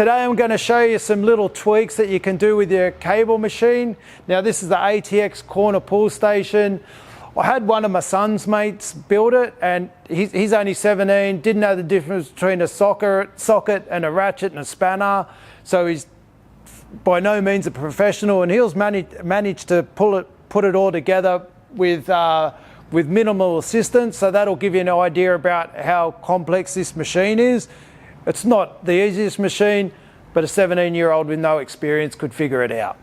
Today I'm going to show you some little tweaks that you can do with your cable machine. Now this is the ATX corner pull station. I had one of my son's mates build it, and he's only 17, didn't know the difference between a socket and a ratchet and a spanner. So he's by no means a professional, and he's managed to put it all together with minimal assistance. So that'll give you an idea about how complex this machine is. It's not the easiest machine, but a 17-year-old with no experience could figure it out.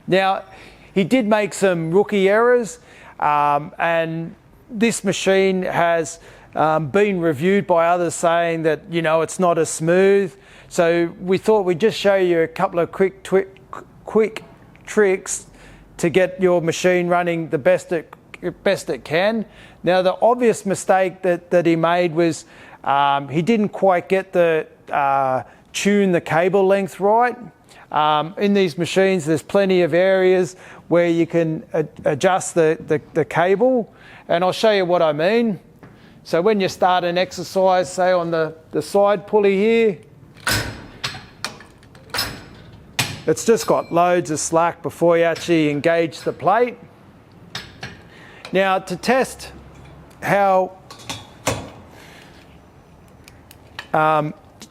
Now, he did make some rookie errors, and this machine has been reviewed by others saying that, you know, it's not as smooth. So we thought we'd just show you a couple of quick tricks to get your machine running the best it can. Now, the obvious mistake that he made was he didn't quite get tune the cable length right. In these machines, there's plenty of areas where you can adjust the cable, and I'll show you what I mean. So when you start an exercise, say on the side pulley here, it's just got loads of slack before you actually engage the plate. Now, to test how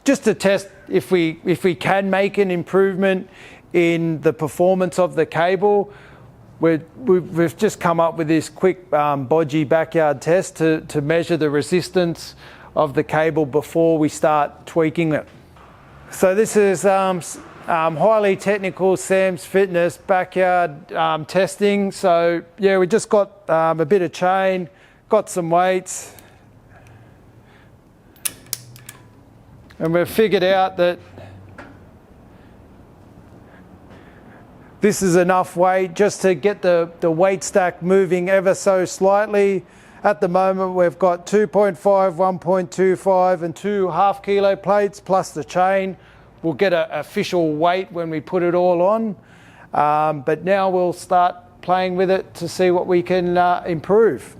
just to test if we can make an improvement in the performance of the cable, we've just come up with this quick bodgy backyard test to measure the resistance of the cable before we start tweaking it. So this is highly technical Sam's Fitness backyard testing. So yeah, we just got a bit of chain, got some weights, and we've figured out that this is enough weight just to get the weight stack moving ever so slightly. At the moment, we've got 2.5, 1.25 and 2 half-kilo plates plus the chain. We'll get an official weight when we put it all on. But now we'll start playing with it to see what we can improve.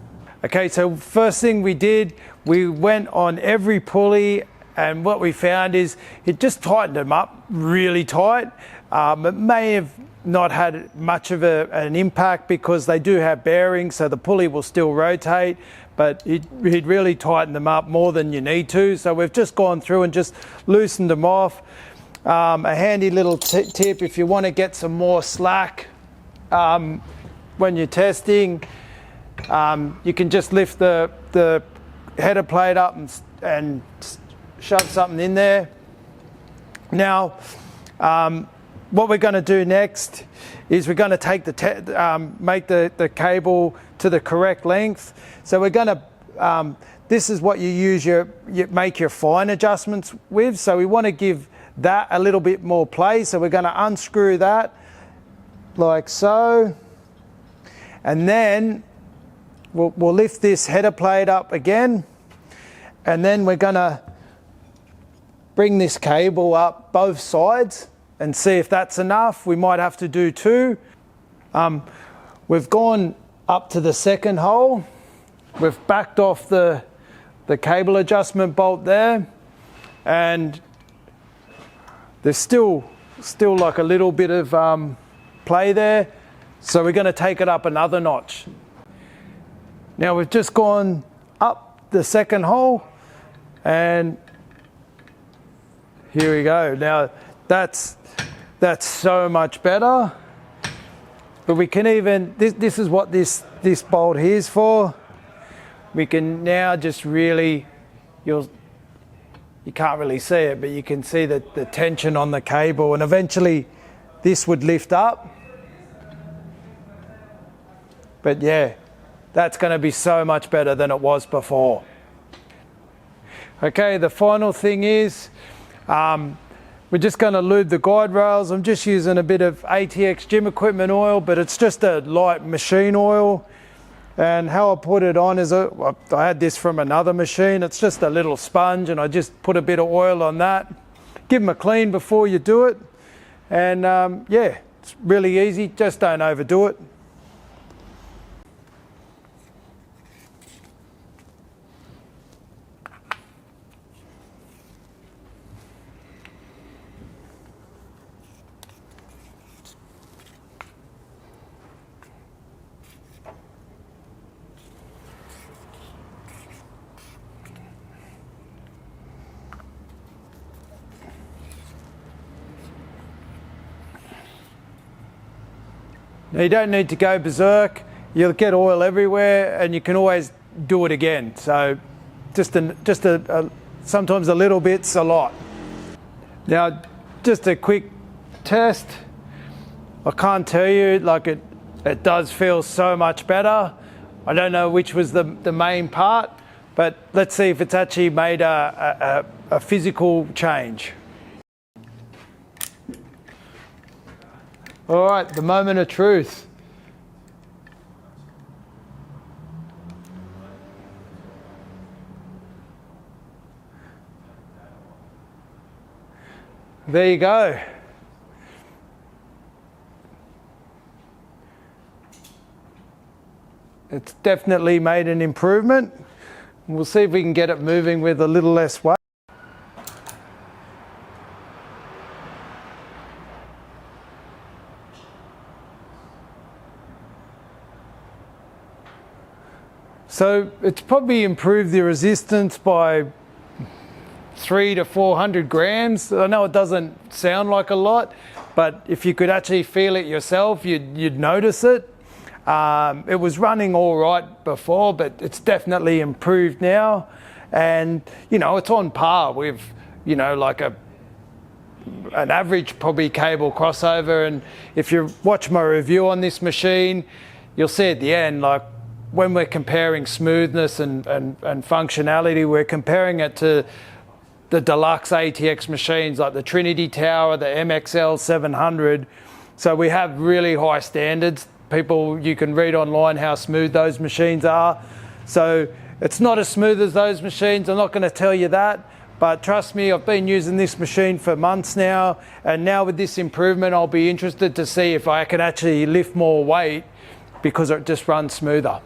Okay, so first thing we did, we went on every pulley, and what we found is it just tightened them up really tight. It may have not had much of an impact because they do have bearings, so the pulley will still rotate, but it really tightened them up more than you need to. So we've just gone through and just loosened them off. A handy little tip if you want to get some more slack when you're testing, you can just lift the header plate up and shove something in there. Now, what we're going to do next is we're going to take make the cable to the correct length. So we're going to, this is what you make your fine adjustments with. So we want to give that a little bit more play. So we're going to unscrew that like so. And then we'll lift this header plate up again. And then we're going to bring this cable up both sides and see if that's enough. We might have to do 2. We've gone up to the second hole. We've backed off the cable adjustment bolt there, and there's still like a little bit of play there. So we're going to take it up another notch. Now we've just gone up the second hole, and here we go. Now that's so much better. But we can even, this is what this bolt here is for. We can now just really, you can't really see it, but you can see the tension on the cable, and eventually this would lift up. But yeah, that's going to be so much better than it was before. Okay, the final thing is, we're just going to lube the guide rails. I'm just using a bit of ATX gym equipment oil, but it's just a light machine oil. And how I put it on is, I had this from another machine. It's just a little sponge, and I just put a bit of oil on that. Give them a clean before you do it. And yeah, it's really easy. Just don't overdo it. Now, you don't need to go berserk. You'll get oil everywhere, and you can always do it again. So sometimes a little bit's a lot. Now, just a quick test. I can't tell you, like it does feel so much better. I don't know which was the main part, but let's see if it's actually made a physical change. All right, the moment of truth. There you go. It's definitely made an improvement. We'll see if we can get it moving with a little less weight. So it's probably improved the resistance by 300 to 400 grams. I know it doesn't sound like a lot, but if you could actually feel it yourself, you'd notice it. It was running all right before, but it's definitely improved now. And, you know, it's on par with, you know, like an average probably cable crossover. And if you watch my review on this machine, you'll see at the end, like when we're comparing smoothness and functionality, we're comparing it to the deluxe ATX machines like the Trinity Tower, the MXL 700. So we have really high standards. People, you can read online how smooth those machines are. So it's not as smooth as those machines. I'm not going to tell you that, but trust me, I've been using this machine for months now. And now with this improvement, I'll be interested to see if I can actually lift more weight because it just runs smoother.